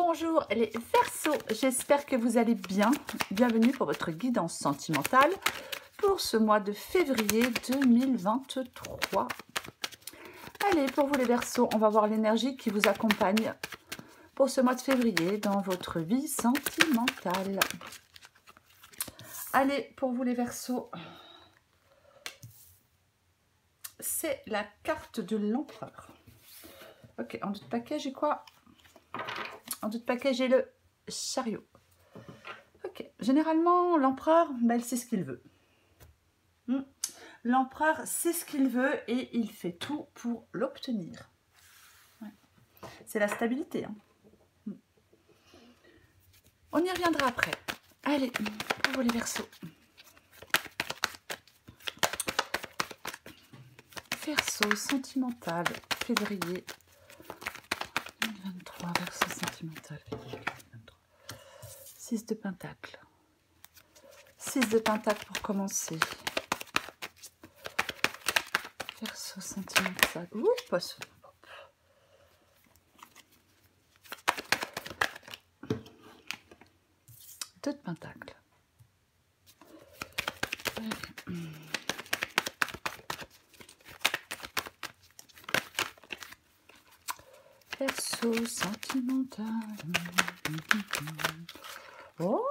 Bonjour les Verseaux, j'espère que vous allez bien. Bienvenue pour votre guidance sentimentale pour ce mois de février 2023. Allez, pour vous les Verseaux, on va voir l'énergie qui vous accompagne pour ce mois de février dans votre vie sentimentale. Allez, pour vous les Verseaux, c'est la carte de l'empereur. Ok, en deux de paquet, j'ai quoi? En deux de paquet, j'ai le chariot. Ok, généralement, l'empereur, elle sait ce qu'il veut. L'empereur sait ce qu'il veut et il fait tout pour l'obtenir. Ouais. C'est la stabilité. On y reviendra après. Allez, pour vous les Verseaux. Verseau sentimental, février 2023, Verseau sentimental, février 2023. 6 de pentacle. 6 de pentacle pour commencer. Verseau sentimental. Ouh, poisson. 2 de pentacle. Verseau sentimental. Oh!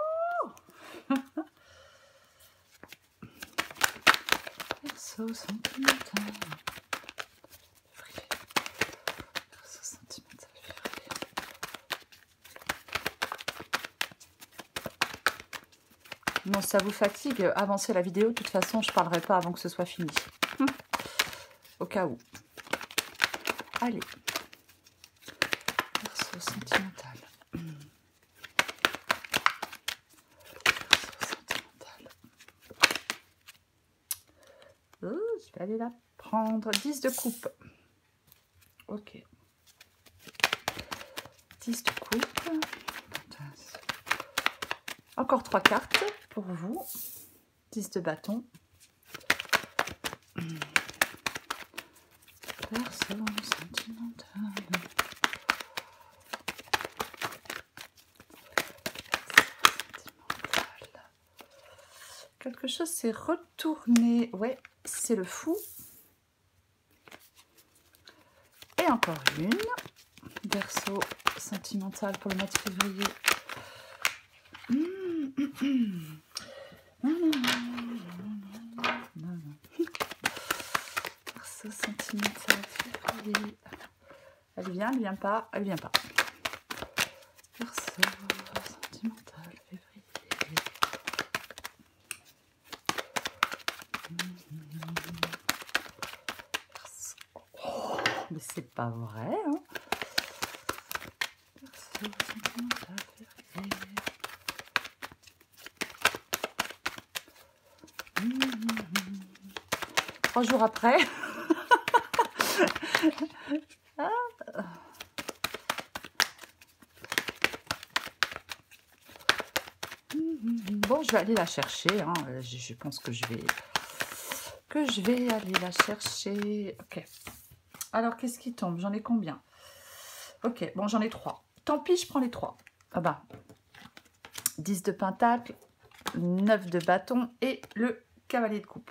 Verseau sentimental. Verseau sentimental. Non, ça vous fatigue, avancez la vidéo. De toute façon, je ne parlerai pas avant que ce soit fini. Au cas où. Allez. Verseau sentimental. Verseau sentimental. Oh, je vais aller la prendre. 10 de coupe. Ok. 10 de coupe. Encore 3 cartes pour vous. 10 de bâton. Verseau sentimental. Quelque chose s'est retourné. Ouais, c'est le fou. Et encore une. Verseau sentimental pour le mois de février. Verseau sentimental février. Elle vient pas, elle vient pas. Verseau sentimental février. Oh, mais c'est pas vrai, hein? Verseau sentimental février. 3 jours après. Bon, je vais aller la chercher. Hein. Je pense que je vais aller la chercher. Ok. Alors, qu'est-ce qui tombe? J'en ai combien? Ok, bon, j'en ai 3. Tant pis, je prends les 3. Ah bah. 10 de pentacle, 9 de bâton et le cavalier de coupe.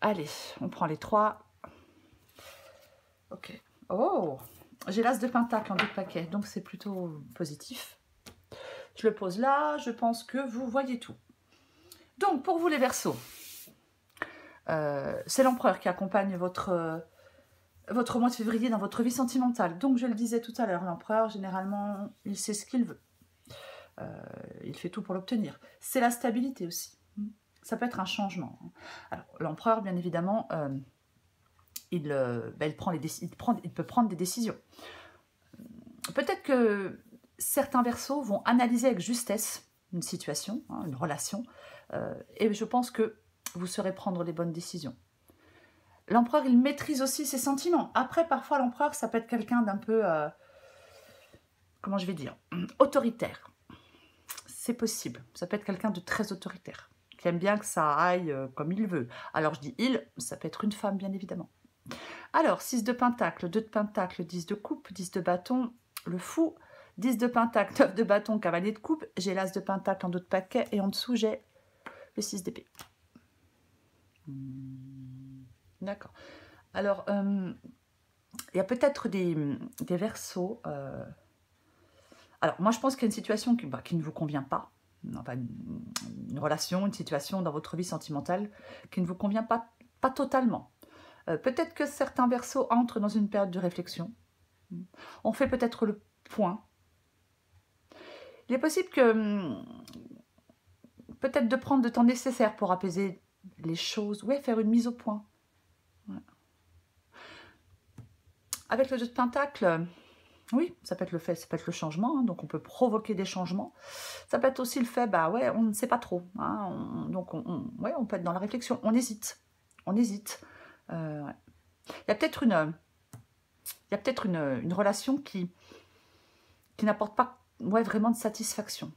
Allez, on prend les 3. Ok. Oh, j'ai l'as de pentacle en 2 paquets, donc c'est plutôt positif. Je le pose là, je pense que vous voyez tout. Donc, pour vous les Verseaux, c'est l'empereur qui accompagne votre mois de février dans votre vie sentimentale. Donc, je le disais tout à l'heure, l'empereur, généralement, il sait ce qu'il veut. Il fait tout pour l'obtenir. C'est la stabilité aussi. Ça peut être un changement. Alors, l'empereur, bien évidemment, il peut prendre des décisions. Peut-être que certains Verseaux vont analyser avec justesse une situation, une relation, et je pense que vous saurez prendre les bonnes décisions. L'empereur, il maîtrise aussi ses sentiments. Après, parfois, l'empereur, ça peut être quelqu'un d'un peu, comment je vais dire, autoritaire. C'est possible. Ça peut être quelqu'un de très autoritaire, qui aime bien que ça aille comme il veut. Alors, je dis il, ça peut être une femme, bien évidemment. Alors, 6 de pentacle, 2 de pentacle, 10 de coupe, 10 de bâton, le fou, 10 de pentacle, 9 de bâton, cavalier de coupe. J'ai l'as de pentacle en dos de paquet et en dessous, j'ai le 6 d'épée. D'accord. Alors, il y a peut-être des Verseaux. Alors, moi, je pense qu'il y a une situation qui ne vous convient pas. Enfin, une relation, une situation dans votre vie sentimentale qui ne vous convient pas totalement. Peut-être que certains Verseaux entrent dans une période de réflexion. On fait peut-être le point. Il est possible que peut-être de prendre le temps nécessaire pour apaiser les choses. Oui, faire une mise au point. Ouais. Avec le 2 de pentacle, oui, ça peut être le fait, ça peut être le changement, hein, donc on peut provoquer des changements. Ça peut être aussi le fait, bah ouais, on ne sait pas trop. Hein, donc ouais, on peut être dans la réflexion, on hésite. On hésite. Ouais. Il y a peut-être une relation qui n'apporte pas vraiment de satisfaction.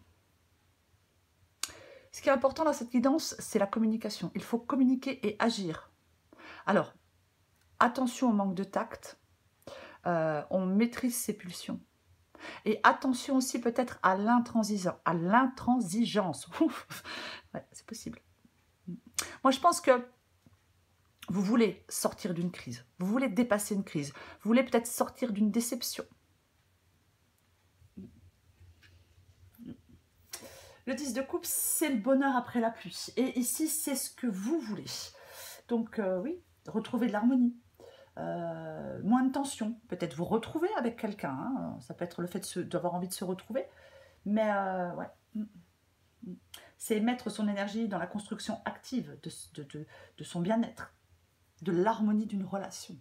Ce qui est important dans cette guidance, c'est la communication. Il faut communiquer et agir. Alors, attention au manque de tact. On maîtrise ses pulsions. Et attention aussi peut-être à l'intransigeance. Ouais, c'est possible. Moi, je pense que vous voulez sortir d'une crise. Vous voulez dépasser une crise. Vous voulez peut-être sortir d'une déception. Le 10 de coupe, c'est le bonheur après la pluie. Et ici, c'est ce que vous voulez. Donc, oui, retrouver de l'harmonie. Moins de tension. Peut-être vous retrouver avec quelqu'un. Hein. Ça peut être le fait d'avoir envie de se retrouver. Mais, ouais. C'est mettre son énergie dans la construction active de son bien-être. De l'harmonie d'une relation.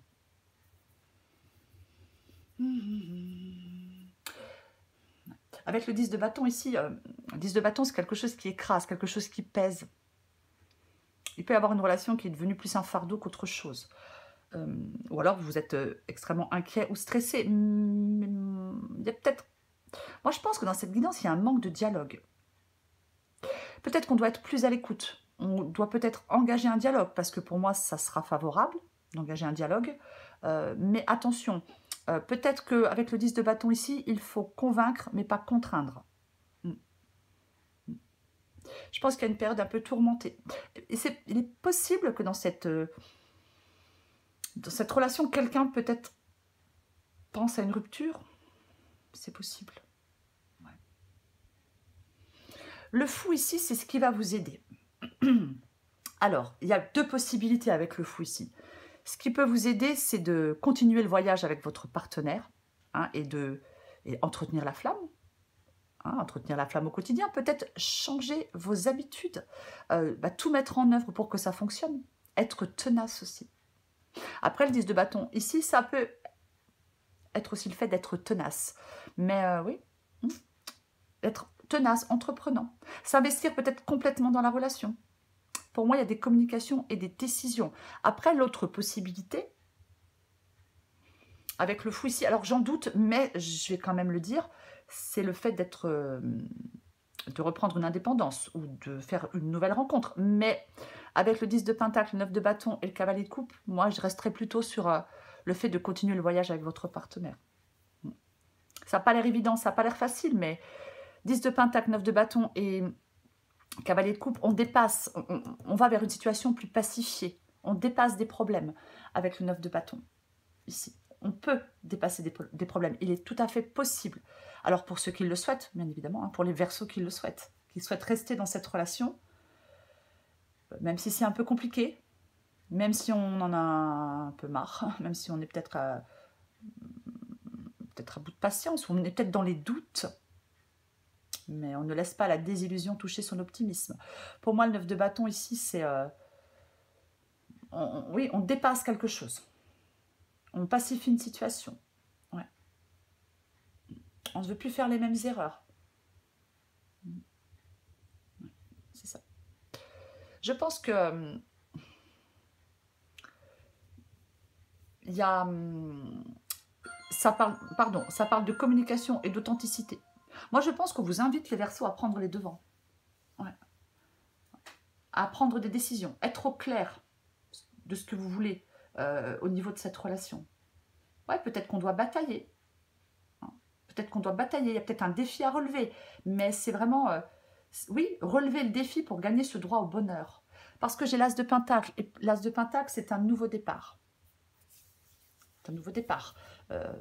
Avec le 10 de bâton ici, 10 de bâton, c'est quelque chose qui écrase, quelque chose qui pèse. Il peut y avoir une relation qui est devenue plus un fardeau qu'autre chose. Ou alors vous êtes extrêmement inquiet ou stressé. Il y a peut-être... Moi, je pense que dans cette guidance, il y a un manque de dialogue. Peut-être qu'on doit être plus à l'écoute. On doit peut-être engager un dialogue, parce que pour moi, ça sera favorable d'engager un dialogue. Mais attention, peut-être qu'avec le 10 de bâton ici, il faut convaincre, mais pas contraindre. Je pense qu'il y a une période un peu tourmentée. Et il est possible que dans cette relation, quelqu'un peut-être pense à une rupture. C'est possible. Ouais. Le fou ici, c'est ce qui va vous aider. Alors, il y a deux possibilités avec le fou ici. Ce qui peut vous aider, c'est de continuer le voyage avec votre partenaire, hein, et entretenir la flamme. Hein, entretenir la flamme au quotidien, peut-être changer vos habitudes, tout mettre en œuvre pour que ça fonctionne. Être tenace aussi. Après, le 10 de bâton, ici, ça peut être aussi le fait d'être tenace. Mais oui, être tenace, entreprenant. S'investir peut-être complètement dans la relation. Pour moi, il y a des communications et des décisions. Après, l'autre possibilité, avec le fou ici, alors j'en doute, mais je vais quand même le dire, c'est le fait de reprendre une indépendance ou de faire une nouvelle rencontre. Mais avec le 10 de pentacle, le 9 de bâton et le cavalier de coupe, moi, je resterai plutôt sur le fait de continuer le voyage avec votre partenaire. Ça n'a pas l'air évident, ça n'a pas l'air facile, mais 10 de pentacle, 9 de bâton et cavalier de coupe, on dépasse, on va vers une situation plus pacifiée. On dépasse des problèmes avec le 9 de bâton, ici. On peut dépasser des problèmes. Il est tout à fait possible. Alors pour ceux qui le souhaitent, bien évidemment, hein, pour les Verseaux qui le souhaitent, qui souhaitent rester dans cette relation, même si c'est un peu compliqué, même si on en a un peu marre, même si on est peut-être à bout de patience, ou on est peut-être dans les doutes, mais on ne laisse pas la désillusion toucher son optimisme. Pour moi, le 9 de bâton ici, c'est... oui, on dépasse quelque chose. On pacifie une situation. Ouais. On ne veut plus faire les mêmes erreurs. Ouais, c'est ça. Je pense que il y a... ça parle de communication et d'authenticité. Moi, je pense qu'on vous invite, les Verseaux, à prendre les devants. Ouais. À prendre des décisions. Être au clair de ce que vous voulez au niveau de cette relation. Ouais, peut-être qu'on doit batailler. Peut-être qu'on doit batailler, il y a peut-être un défi à relever. Mais c'est vraiment, oui, relever le défi pour gagner ce droit au bonheur. Parce que j'ai l'as de Pentacle. Et l'as de Pentacle, c'est un nouveau départ. C'est un nouveau départ.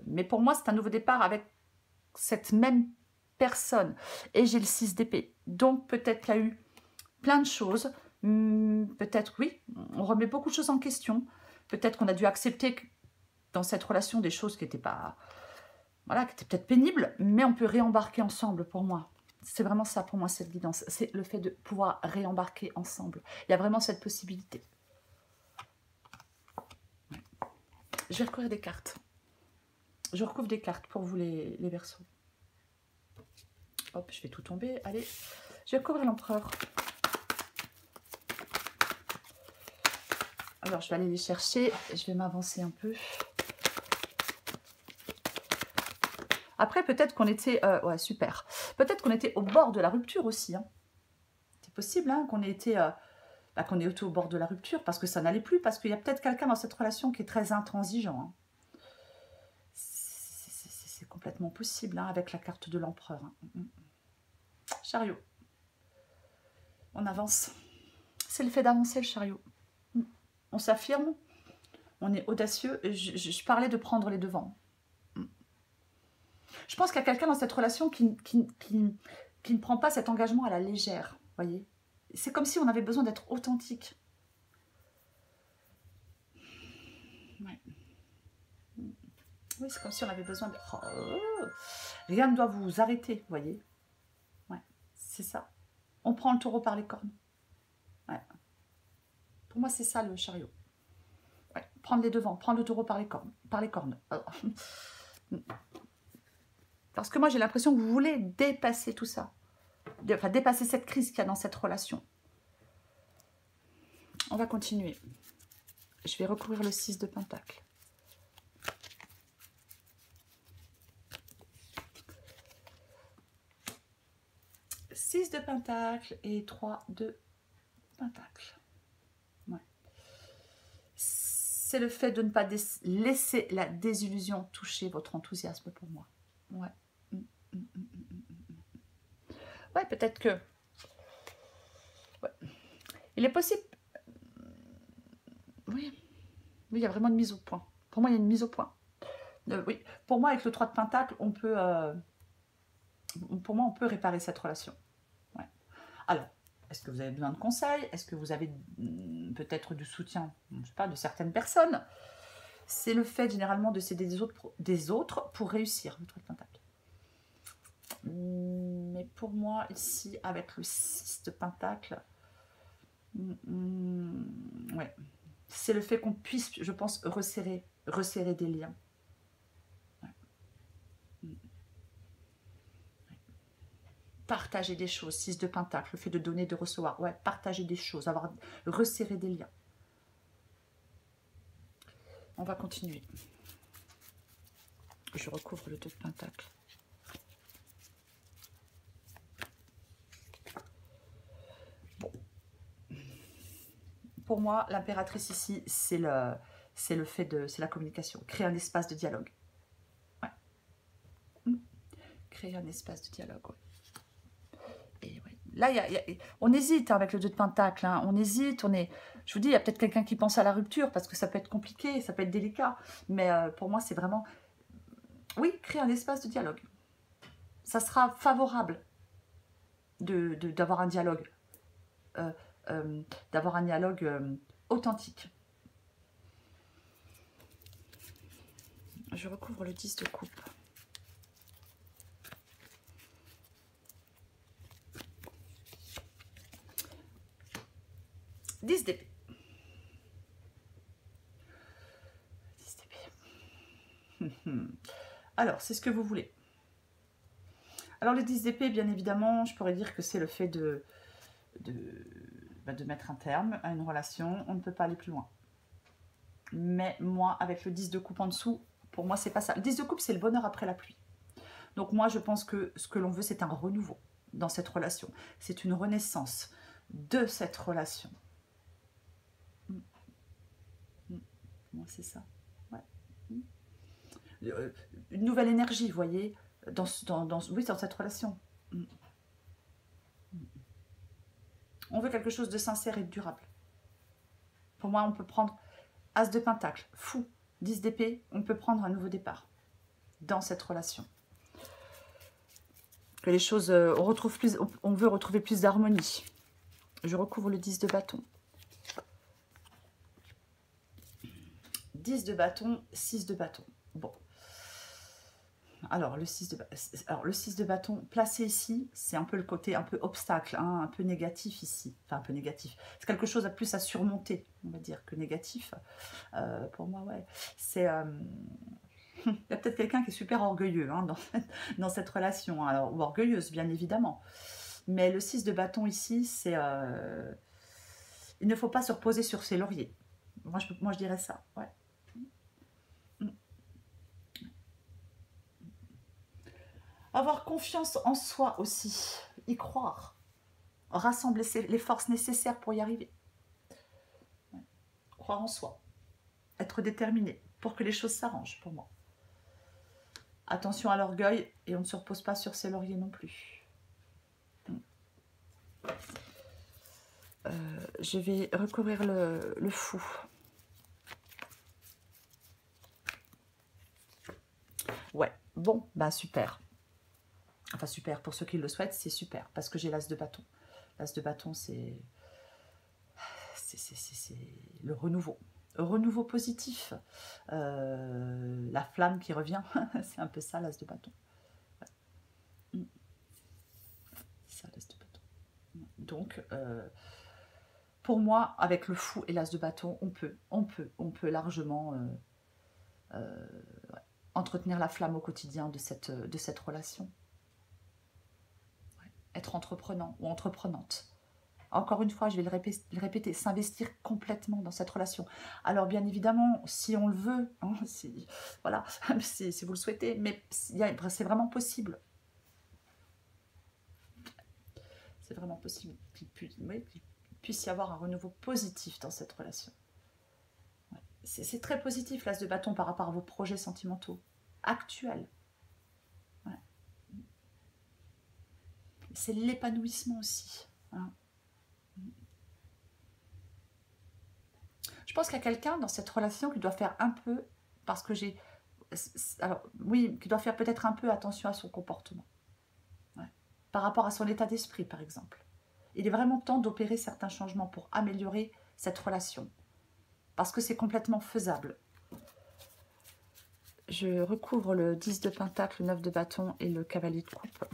Mais pour moi, c'est un nouveau départ avec cette même personne. Et j'ai le 6 d'épée. Donc, peut-être qu'il y a eu plein de choses. Peut-être, oui, on remet beaucoup de choses en question. Peut-être qu'on a dû accepter dans cette relation des choses qui n'étaient pas... Voilà, qui étaient peut-être pénibles, mais on peut réembarquer ensemble pour moi. C'est vraiment ça pour moi, cette guidance. C'est le fait de pouvoir réembarquer ensemble. Il y a vraiment cette possibilité. Je vais recouvrir des cartes. Je recouvre des cartes pour vous les Verseaux. Hop, je vais tout tomber. Allez, je vais couvrir l'empereur. Alors, je vais aller les chercher. Je vais m'avancer un peu. Après, peut-être qu'on était... ouais, super. Peut-être qu'on était au bord de la rupture aussi. Hein. C'est possible hein, qu'on ait été... qu'on ait été au bord de la rupture parce que ça n'allait plus. Parce qu'il y a peut-être quelqu'un dans cette relation qui est très intransigeant. Hein. C'est complètement possible hein, avec la carte de l'empereur. Hein. Chariot. On avance. C'est le fait d'avancer, le chariot. On s'affirme. On est audacieux. Je parlais de prendre les devants. Je pense qu'il y a quelqu'un dans cette relation qui ne prend pas cet engagement à la légère. Voyez, c'est comme si on avait besoin d'être authentique. Ouais. Oui, c'est comme si on avait besoin de... Oh, rien ne doit vous arrêter, voyez. Ouais, c'est ça. On prend le taureau par les cornes. Ouais. Pour moi, c'est ça le chariot. Ouais. Prendre les devants, prendre le taureau par les cornes. Par les cornes. Parce que moi, j'ai l'impression que vous voulez dépasser tout ça. Enfin, dépasser cette crise qu'il y a dans cette relation. On va continuer. Je vais recouvrir le 6 de Pentacle. Six de Pentacle et 3 de Pentacle. Ouais. C'est le fait de ne pas laisser la désillusion toucher votre enthousiasme pour moi. Ouais. Ouais, peut-être que... Ouais. Il est possible... Oui. Oui, il y a vraiment une mise au point. Pour moi, il y a une mise au point. Oui. Pour moi, avec le 3 de Pentacle, on peut... Pour moi, on peut réparer cette relation. Ouais. Alors, est-ce que vous avez besoin de conseils? Est-ce que vous avez peut-être du soutien, je ne sais pas, de certaines personnes? C'est le fait généralement de s'aider des autres pour réussir, le 3 de Pentacle. Mais pour moi, ici, avec le 6 de Pentacle, ouais, c'est le fait qu'on puisse, je pense, resserrer des liens. Ouais. Partager des choses, 6 de Pentacle, le fait de donner, de recevoir, ouais, partager des choses, resserrer des liens. On va continuer. Je recouvre le 2 de Pentacle. Bon. Pour moi, l'impératrice ici, c'est le fait de... C'est la communication. Créer un espace de dialogue. Ouais. Créer un espace de dialogue, ouais. Et ouais. Là, on hésite hein, avec le 2 de Pentacle. Hein. On hésite, je vous dis, il y a peut-être quelqu'un qui pense à la rupture parce que ça peut être compliqué, ça peut être délicat. Mais pour moi, c'est vraiment... Oui, créer un espace de dialogue. Ça sera favorable d'avoir un dialogue. D'avoir un dialogue authentique. Je recouvre le 10 de coupe. « 10 d'épée. 10 d'épée. Alors, c'est ce que vous voulez. Alors, les 10 d'épée, bien évidemment, je pourrais dire que c'est le fait de mettre un terme à une relation. On ne peut pas aller plus loin. Mais moi, avec le 10 de coupe en dessous, pour moi, c'est pas ça. Le 10 de coupe, c'est le bonheur après la pluie. Donc moi, je pense que ce que l'on veut, c'est un renouveau dans cette relation. C'est une renaissance de cette relation. Moi, c'est ça. Ouais. Une nouvelle énergie, vous voyez. oui, dans cette relation. On veut quelque chose de sincère et de durable. Pour moi, on peut prendre As de Pentacle, Fou, 10 d'épée, on peut prendre un nouveau départ dans cette relation. Que les choses, on veut retrouver plus d'harmonie. Je recouvre le 10 de bâton. 10 de bâton, 6 de bâton. Bon. Alors, le 6 de bâton, placé ici, c'est un peu le côté un peu obstacle, hein, un peu négatif ici. Enfin, un peu négatif. C'est quelque chose de plus à surmonter, on va dire, que négatif. Pour moi, ouais. C'est... il y a peut-être quelqu'un qui est super orgueilleux hein, dans cette relation, hein, alors, ou orgueilleuse, bien évidemment. Mais le 6 de bâton ici, c'est... il ne faut pas se reposer sur ses lauriers. Moi, je dirais ça, ouais. Avoir confiance en soi aussi, y croire, rassembler les forces nécessaires pour y arriver. Ouais. Croire en soi, être déterminé pour que les choses s'arrangent pour moi. Attention à l'orgueil et on ne se repose pas sur ses lauriers non plus. Je vais recouvrir le fou. Ouais, bon, bah super. Enfin super, pour ceux qui le souhaitent, c'est super, parce que j'ai l'as de bâton. L'as de bâton, c'est le renouveau. Renouveau positif. La flamme qui revient, c'est un peu ça, l'as de bâton. Ouais. C'est ça, l'as de bâton. Donc, pour moi, avec le fou et l'as de bâton, on peut largement entretenir la flamme au quotidien de cette relation. Être entreprenant ou entreprenante. Encore une fois, je vais le répéter, s'investir complètement dans cette relation. Alors bien évidemment, si on le veut, hein, voilà, si vous le souhaitez, mais c'est vraiment possible. C'est vraiment possible qu'il puisse y avoir un renouveau positif dans cette relation. Ouais. C'est très positif, l'as de bâton, par rapport à vos projets sentimentaux actuels. Ouais. C'est l'épanouissement aussi. Hein. Je pense qu'il y a quelqu'un dans cette relation qui doit faire un peu, parce que j'ai... Alors, oui, qui doit faire peut-être un peu attention à son comportement. Ouais. Par rapport à son état d'esprit, par exemple. Il est vraiment temps d'opérer certains changements pour améliorer cette relation. Parce que c'est complètement faisable. Je recouvre le 10 de pentacle, le 9 de bâton et le cavalier de coupe.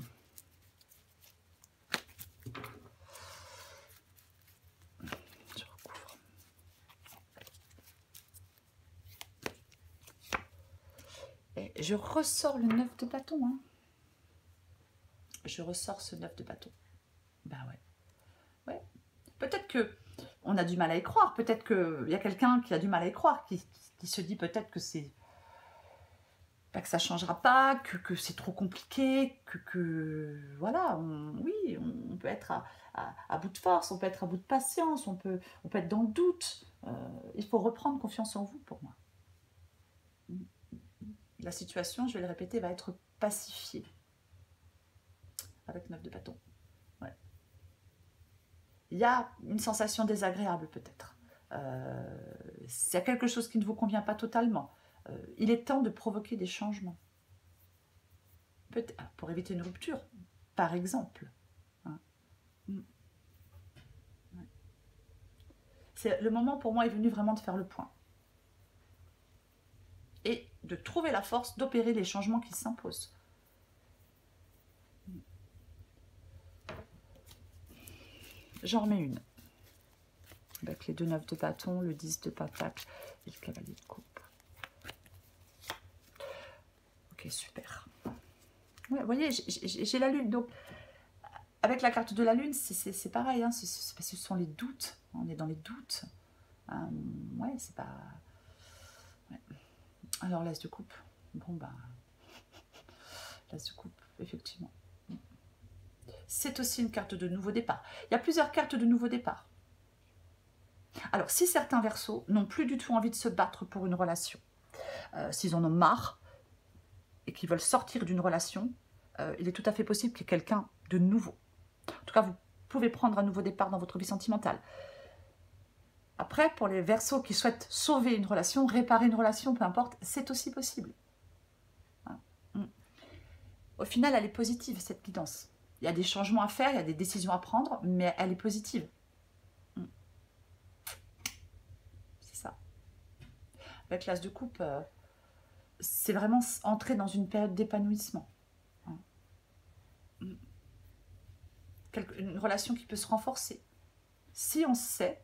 Je ressors le 9 de bâton. Hein. Je ressors ce 9 de bâton. Ben ouais. Ouais. Peut-être que on a du mal à y croire. Peut-être qu'il y a quelqu'un qui a du mal à y croire, qui se dit peut-être que c'est que ça ne changera pas, que c'est trop compliqué, que voilà, oui, on peut être à bout de force, on peut être à bout de patience, on peut être dans le doute. Il faut reprendre confiance en vous pour moi. La situation, je vais le répéter, va être pacifiée avec 9 de bâton. Ouais. Il y a une sensation désagréable peut-être. S'il y a quelque chose qui ne vous convient pas totalement, il est temps de provoquer des changements. Peut-être pour éviter une rupture, par exemple. Hein. Ouais. Le moment pour moi est venu vraiment de faire le point. Et de trouver la force d'opérer les changements qui s'imposent. J'en remets une. Avec les 2 9 de bâton, le 10 de pentacle et le cavalier de coupe. Ok, super. Ouais, vous voyez, j'ai la lune. Donc, avec la carte de la lune, c'est pareil. Hein, ce sont les doutes. On est dans les doutes. Ouais, c'est pas... Ouais. Alors, l'as de coupe. Bon, bah... L'as de coupe, effectivement. C'est aussi une carte de nouveau départ. Il y a plusieurs cartes de nouveau départ. Alors, si certains Verseaux n'ont plus du tout envie de se battre pour une relation, s'ils en ont marre, et qui veulent sortir d'une relation, il est tout à fait possible qu'il y ait quelqu'un de nouveau. En tout cas, vous pouvez prendre un nouveau départ dans votre vie sentimentale. Après, pour les Verseaux qui souhaitent sauver une relation, réparer une relation, peu importe, c'est aussi possible. Au final, elle est positive, cette guidance. Il y a des changements à faire, il y a des décisions à prendre, mais elle est positive. C'est ça. Avec l'As de coupe, c'est vraiment entrer dans une période d'épanouissement. Une relation qui peut se renforcer. Si on sait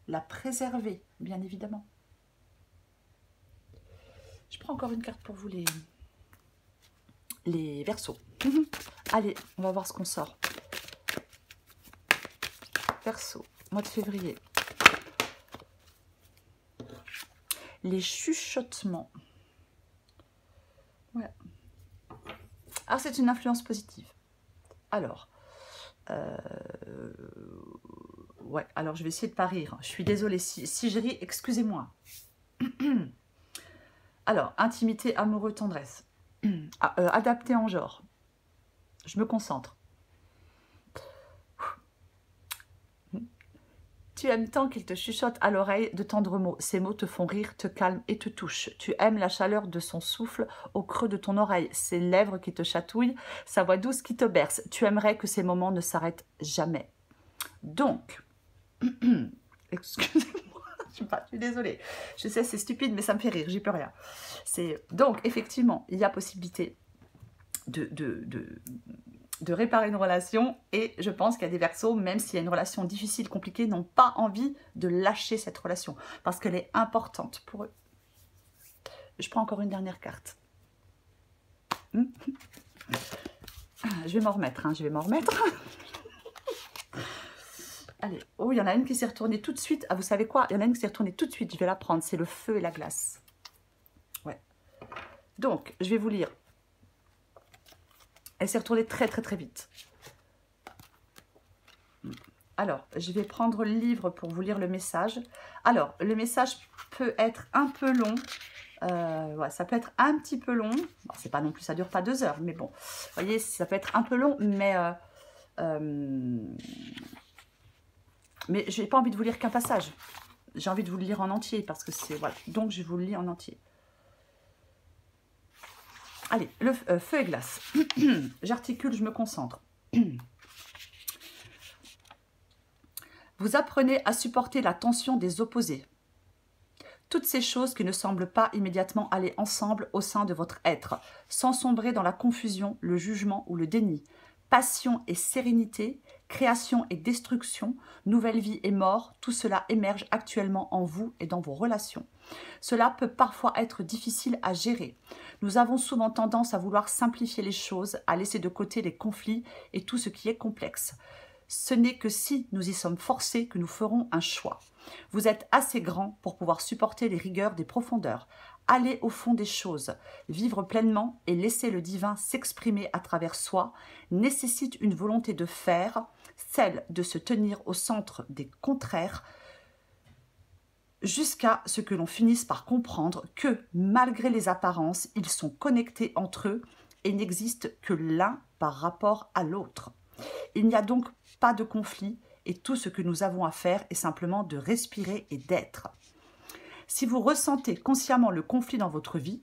la préserver, bien évidemment. Je prends encore une carte pour vous, les Verseaux. Allez, on va voir ce qu'on sort. Verseau, mois de février. Les chuchotements. Ouais. Alors, c'est une influence positive. Alors, ouais, alors je vais essayer de pas rire. Je suis désolée, si je ris, excusez-moi. Alors, intimité, amoureux, tendresse. Adapté en genre. Je me concentre. Tu aimes tant qu'il te chuchote à l'oreille de tendres mots. Ces mots te font rire, te calment et te touchent. Tu aimes la chaleur de son souffle au creux de ton oreille, ses lèvres qui te chatouillent, sa voix douce qui te berce. Tu aimerais que ces moments ne s'arrêtent jamais. Donc, excusez-moi, je suis désolée. Je sais, c'est stupide, mais ça me fait rire, j'y peux rien. Donc, effectivement, il y a possibilité de réparer une relation, et je pense qu'il y a des Verseaux, même s'il y a une relation difficile, compliquée, n'ont pas envie de lâcher cette relation, parce qu'elle est importante pour eux. Je prends encore une dernière carte. Je vais m'en remettre, je vais m'en remettre. Allez, oh, il y en a une qui s'est retournée tout de suite. Ah, vous savez quoi? Il y en a une qui s'est retournée tout de suite, je vais la prendre, c'est le feu et la glace. Ouais. Donc, je vais vous lire. Elle s'est retournée très très vite. Alors, je vais prendre le livre pour vous lire le message. Alors, le message peut être un peu long. Ouais, ça peut être un petit peu long. Bon, c'est pas non plus, ça dure pas 2 heures, mais bon. Vous voyez, ça peut être un peu long, mais je n'ai pas envie de vous lire qu'un passage. J'ai envie de vous le lire en entier, parce que c'est... Voilà, donc je vous le lis en entier. Allez, le feu et glace. J'articule, je me concentre. Vous apprenez à supporter la tension des opposés. Toutes ces choses qui ne semblent pas immédiatement aller ensemble au sein de votre être, sans sombrer dans la confusion, le jugement ou le déni. Passion et sérénité, création et destruction, nouvelle vie et mort, tout cela émerge actuellement en vous et dans vos relations. Cela peut parfois être difficile à gérer. Nous avons souvent tendance à vouloir simplifier les choses, à laisser de côté les conflits et tout ce qui est complexe. Ce n'est que si nous y sommes forcés que nous ferons un choix. Vous êtes assez grand pour pouvoir supporter les rigueurs des profondeurs. Allez au fond des choses. Vivre pleinement et laisser le divin s'exprimer à travers soi nécessite une volonté de faire, celle de se tenir au centre des contraires, jusqu'à ce que l'on finisse par comprendre que, malgré les apparences, ils sont connectés entre eux et n'existent que l'un par rapport à l'autre. Il n'y a donc pas de conflit et tout ce que nous avons à faire est simplement de respirer et d'être. Si vous ressentez consciemment le conflit dans votre vie,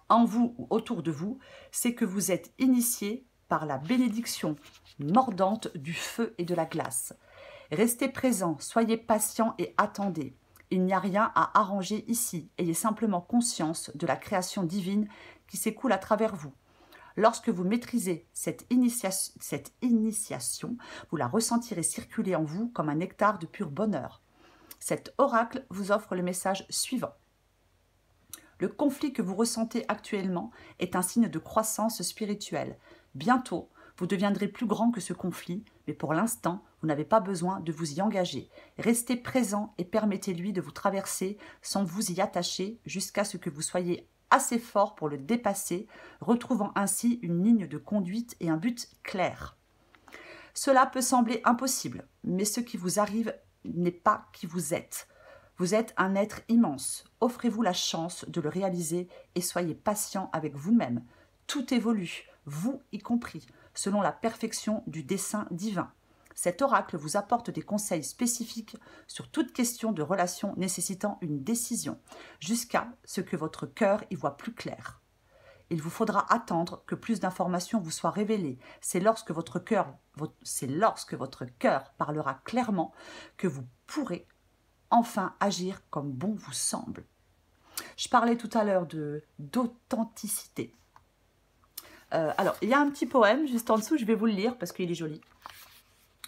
en vous ou autour de vous, c'est que vous êtes initié par la bénédiction mordante du feu et de la glace. Restez présent, soyez patient et attendez. Il n'y a rien à arranger ici. Ayez simplement conscience de la création divine qui s'écoule à travers vous. Lorsque vous maîtrisez cette initiation, vous la ressentirez circuler en vous comme un nectar de pur bonheur. Cet oracle vous offre le message suivant. Le conflit que vous ressentez actuellement est un signe de croissance spirituelle. Bientôt, vous deviendrez plus grand que ce conflit, mais pour l'instant, vous n'avez pas besoin de vous y engager. Restez présent et permettez-lui de vous traverser sans vous y attacher jusqu'à ce que vous soyez assez fort pour le dépasser, retrouvant ainsi une ligne de conduite et un but clair. Cela peut sembler impossible, mais ce qui vous arrive n'est pas qui vous êtes. Vous êtes un être immense. Offrez-vous la chance de le réaliser et soyez patient avec vous-même. Tout évolue, vous y compris, selon la perfection du dessein divin. Cet oracle vous apporte des conseils spécifiques sur toute question de relation nécessitant une décision, jusqu'à ce que votre cœur y voie plus clair. Il vous faudra attendre que plus d'informations vous soient révélées. C'est lorsque votre cœur parlera clairement que vous pourrez enfin agir comme bon vous semble. Je parlais tout à l'heure d'authenticité. Alors, il y a un petit poème juste en dessous, je vais vous le lire parce qu'il est joli.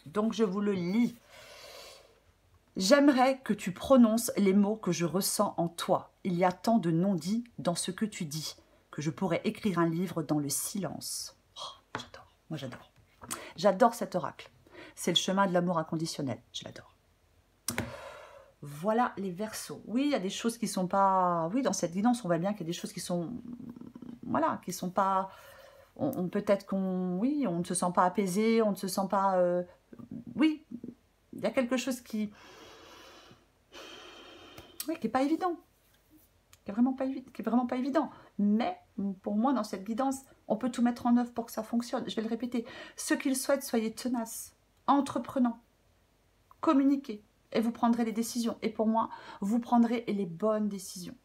Donc, je vous le lis. J'aimerais que tu prononces les mots que je ressens en toi. Il y a tant de non-dits dans ce que tu dis que je pourrais écrire un livre dans le silence. Oh, j'adore, moi j'adore. J'adore cet oracle. C'est le chemin de l'amour inconditionnel, je l'adore. Voilà les Verseaux. Oui, il y a des choses qui sont pas... Oui, dans cette guidance, on voit bien qu'il y a des choses qui sont... Voilà, qui sont pas... peut-être qu'on... Oui, on ne se sent pas apaisé, on ne se sent pas... Oui, il y a quelque chose qui... Oui, qui n'est pas évident. Qui est vraiment pas évident. Mais, pour moi, dans cette guidance, on peut tout mettre en œuvre pour que ça fonctionne. Je vais le répéter. Ce qu'ils souhaitent, soyez tenaces, entreprenants, communiquez, et vous prendrez les décisions. Et pour moi, vous prendrez les bonnes décisions.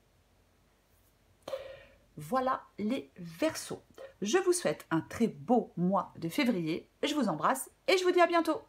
Voilà les Verseaux. Je vous souhaite un très beau mois de février. Je vous embrasse et je vous dis à bientôt.